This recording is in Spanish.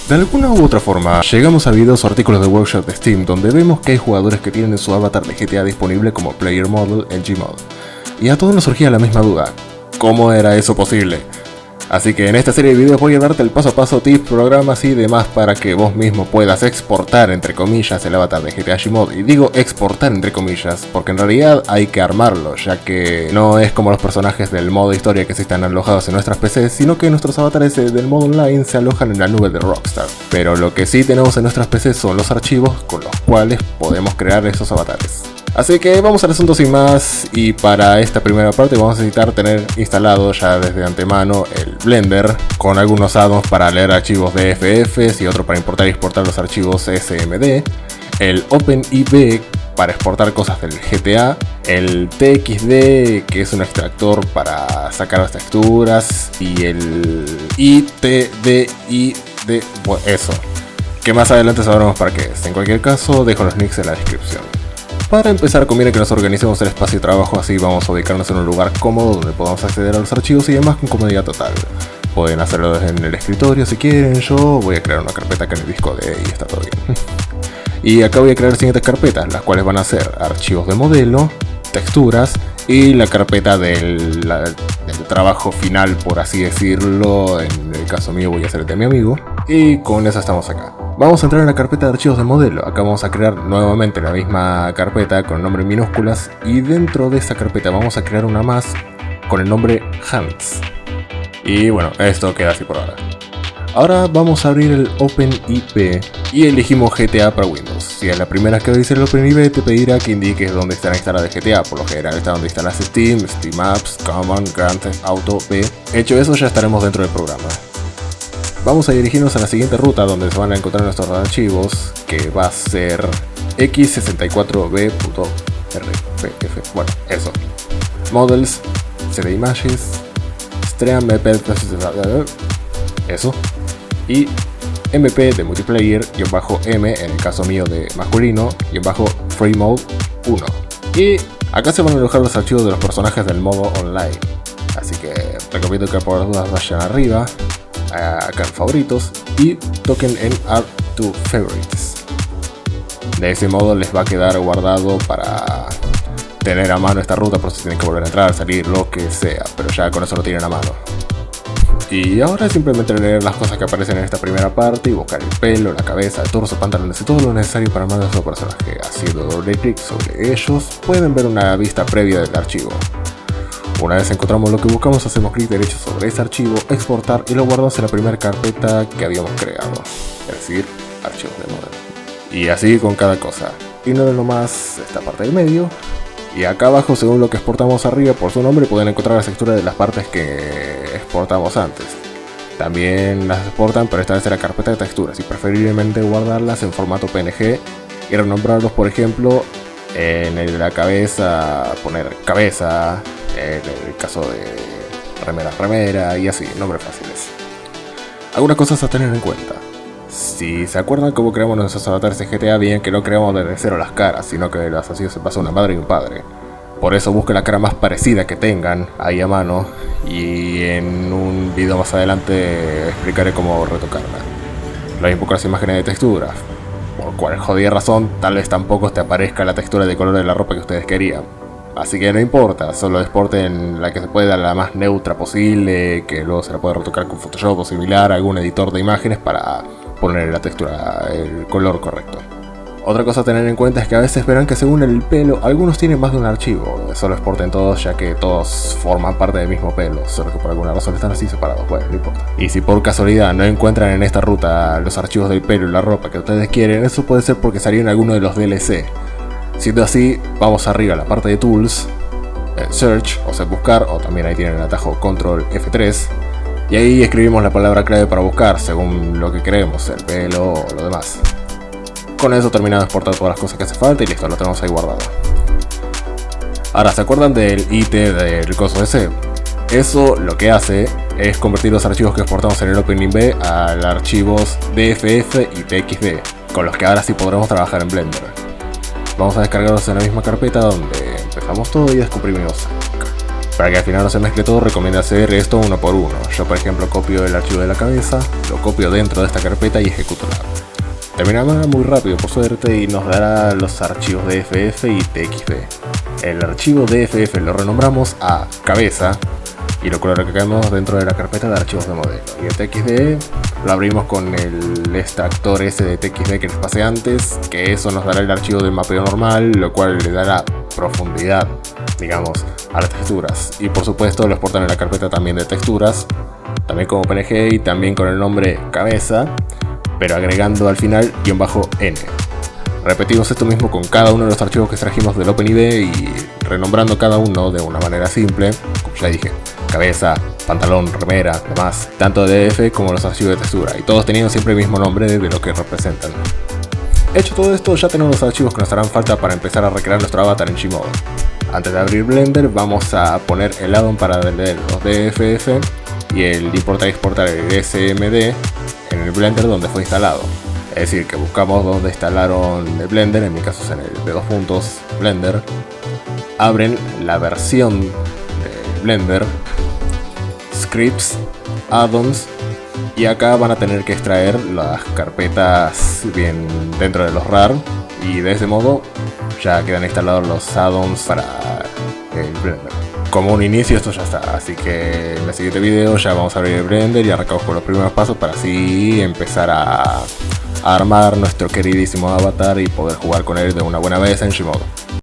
De alguna u otra forma, llegamos a videos o artículos de workshop de Steam donde vemos que hay jugadores que tienen su avatar de GTA disponible como Player Model en Gmod. Y a todos nos surgía la misma duda, ¿cómo era eso posible? Así que en esta serie de videos voy a darte el paso a paso, tips, programas y demás para que vos mismo puedas exportar entre comillas el avatar de GTA Gmod. Y digo exportar entre comillas porque en realidad hay que armarlo, ya que no es como los personajes del modo historia que se están alojados en nuestras PCs, sino que nuestros avatares del modo online se alojan en la nube de Rockstar. Pero lo que sí tenemos en nuestras PCs son los archivos con los cuales podemos crear esos avatares. Así que vamos al asunto sin más, y para esta primera parte vamos a necesitar tener instalado ya desde antemano el Blender, con algunos add-ons para leer archivos DFF y otro para importar y exportar los archivos SMD, el OpenIB para exportar cosas del GTA, el TXD que es un extractor para sacar las texturas, y el ITDID, bueno, eso, que más adelante sabremos para qué es. En cualquier caso, dejo los links en la descripción. Para empezar, conviene que nos organicemos el espacio de trabajo, así vamos a ubicarnos en un lugar cómodo donde podamos acceder a los archivos y demás con comodidad total. Pueden hacerlo desde en el escritorio si quieren, yo voy a crear una carpeta acá en el disco D y está todo bien. Y acá voy a crear las siguientes carpetas, las cuales van a ser archivos de modelo, texturas y la carpeta del trabajo final, por así decirlo. En el caso mío voy a hacer el de mi amigo, y con eso estamos acá. Vamos a entrar en la carpeta de archivos de modelo. Acá vamos a crear nuevamente la misma carpeta con el nombre en minúsculas, y dentro de esta carpeta vamos a crear una más con el nombre Hands. Y bueno, esto queda así por ahora. Ahora vamos a abrir el OpenIB y elegimos GTA para Windows. Si es la primera que abrís el OpenIB, te pedirá que indiques dónde estará instalada GTA. Por lo general está donde instalas Steam, Steam Apps, Common, Grand Theft Auto B. Hecho eso, ya estaremos dentro del programa. Vamos a dirigirnos a la siguiente ruta donde se van a encontrar nuestros archivos, que va a ser x64b.rpf. Bueno, eso. Models, CD Images, Stream MP, eso. Y MP de multiplayer-M, en el caso mío de masculino, -free mode 1. Y acá se van a alojar los archivos de los personajes del modo online. Así que recomiendo que por las dudas vayan arriba, acá en favoritos, y toquen en Add to Favorites. De ese modo les va a quedar guardado para tener a mano esta ruta por si tienen que volver a entrar, salir, lo que sea, pero ya con eso lo tienen a mano. Y ahora es simplemente leer las cosas que aparecen en esta primera parte y buscar el pelo, la cabeza, el torso, pantalones y todo lo necesario para armar nuestro personaje. Haciendo doble clic sobre ellos pueden ver una vista previa del archivo. Una vez encontramos lo que buscamos, hacemos clic derecho sobre ese archivo, exportar, y lo guardamos en la primera carpeta que habíamos creado, es decir, archivos de modelo. Y así con cada cosa. Ignoren nomás esta parte del medio. Y acá abajo, según lo que exportamos arriba por su nombre, pueden encontrar las texturas de las partes que exportamos antes. También las exportan, pero esta vez en la carpeta de texturas, y preferiblemente guardarlas en formato PNG y renombrarlos, por ejemplo, en la cabeza, poner cabeza, en el caso de remera, y así, nombres fáciles. Algunas cosas a tener en cuenta. Si se acuerdan cómo creamos nuestros avatares en GTA, bien que no creamos desde cero las caras, sino que las así se pasa una madre y un padre. Por eso busquen la cara más parecida que tengan ahí a mano, y en un video más adelante explicaré cómo retocarla. Lo mismo con las imágenes de textura. Por cual jodida razón, tal vez tampoco te aparezca la textura de color de la ropa que ustedes querían. Así que no importa, solo exporten la que se pueda, la más neutra posible, que luego se la puede retocar con Photoshop o similar, algún editor de imágenes para poner la textura, el color correcto. Otra cosa a tener en cuenta es que a veces verán que según el pelo, algunos tienen más de un archivo. Solo exporten todos, ya que todos forman parte del mismo pelo, solo que por alguna razón están así separados. Bueno, no importa. Y si por casualidad no encuentran en esta ruta los archivos del pelo y la ropa que ustedes quieren, eso puede ser porque salieron alguno de los DLC. Siendo así, vamos arriba a la parte de Tools, Search, o sea buscar, o también ahí tienen el atajo Control F3, y ahí escribimos la palabra clave para buscar según lo que queremos, el pelo o lo demás. Con eso terminamos de exportar todas las cosas que hace falta y listo, lo tenemos ahí guardado. Ahora, ¿se acuerdan del IT del coso ese? Eso lo que hace es convertir los archivos que exportamos en el OpenIB a archivos DFF y TXD, con los que ahora sí podremos trabajar en Blender. Vamos a descargarlos en la misma carpeta donde empezamos todo y descomprimimos acá. Para que al final no se mezcle todo, recomiendo hacer esto uno por uno. Yo por ejemplo copio el archivo de la cabeza, lo copio dentro de esta carpeta y ejecuto la. Terminará muy rápido por suerte y nos dará los archivos DFF y TXD. El archivo DFF lo renombramos a cabeza y lo colocamos dentro de la carpeta de archivos de modelo. Y el TXD lo abrimos con el extractor ese de TXD que les pasé antes, que eso nos dará el archivo del mapeo normal, lo cual le dará profundidad, digamos, a las texturas. Y por supuesto lo exportan en la carpeta también de texturas, también como PNG y también con el nombre cabeza, pero agregando al final _n. Repetimos esto mismo con cada uno de los archivos que extrajimos del OpenID y renombrando cada uno de una manera simple, como ya dije, cabeza, pantalón, remera, demás, tanto de DF como los archivos de textura, y todos teniendo siempre el mismo nombre de lo que representan. Hecho todo esto, ya tenemos los archivos que nos harán falta para empezar a recrear nuestro avatar en Gmod. Antes de abrir Blender vamos a poner el addon para leer los DFF y el importar y exportar el SMD en el Blender donde fue instalado. Es decir, que buscamos donde instalaron el Blender, en mi caso es en el de Blender, abren la versión de Blender, scripts, addons, y acá van a tener que extraer las carpetas bien dentro de los RAR y de ese modo ya quedan instalados los addons para el Blender. Como un inicio esto ya está, así que en el siguiente video ya vamos a abrir el Blender y arrancamos con los primeros pasos para así empezar a armar nuestro queridísimo avatar y poder jugar con él de una buena vez en Gmod.